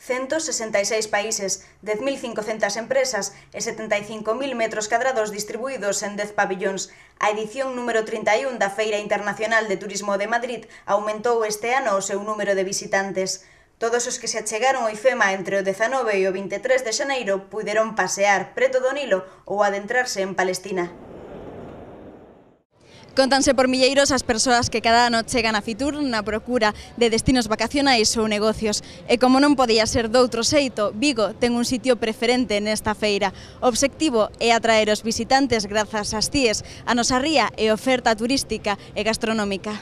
166 países, 10.500 empresas e 75.000 metros cadrados distribuídos en 10 pabillóns. A edición número 31 da Feira Internacional de Turismo de Madrid aumentou este ano o seu número de visitantes. Todos os que se achegaron ao IFEMA entre o 19 e o 23 de xaneiro puideron pasear preto do Nilo ou adentrarse en Palestina. Contanse por milleiros as persoas que cada ano chegan a Fitur na procura de destinos vacacionais ou negocios. E como non podía ser doutro xeito, Vigo ten un sitio preferente nesta feira. O obxectivo é atraer os visitantes grazas ás CIEs, a nosa ría e oferta turística e gastronómica.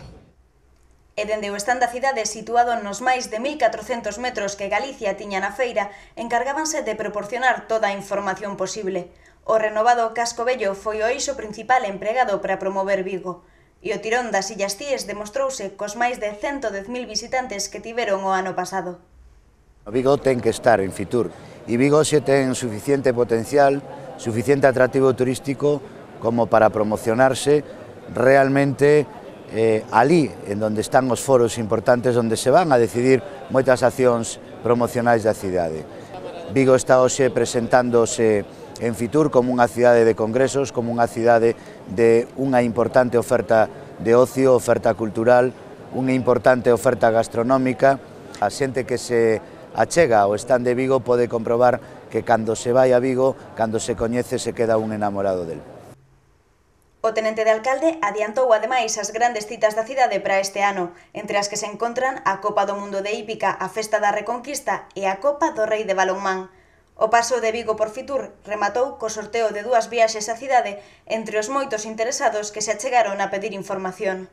E dende o stand da cidade situado nos máis de 1.400 metros que Galicia tiña na feira, encargábanse de proporcionar toda a información posible. O renovado casco vello foi o eixo principal empregado para promover Vigo. E o tirón das Illas Cíes demostrouse cos máis de 110.000 visitantes que tiveron o ano pasado. Vigo ten que estar en Fitur e Vigo xe ten suficiente potencial, suficiente atractivo turístico como para promocionarse realmente alí, en donde están os foros importantes onde se van a decidir moitas accións promocionais da cidade. Vigo está hoxe presentándose en Fitur como unha cidade de congresos, como unha cidade de unha importante oferta de ocio, oferta cultural, unha importante oferta gastronómica. A xente que se achega ao stand de Vigo pode comprobar que cando se vai a Vigo, cando se coñece, se queda un enamorado del. O tenente de alcalde adiantou ademais as grandes citas da cidade para este ano, entre as que se encontran a Copa do Mundo de Hípica, a Festa da Reconquista e a Copa do Rei de Balonmán. O paso de Vigo por Fitur rematou co sorteo de 2 viaxes á cidade entre os moitos interesados que se achegaron a pedir información.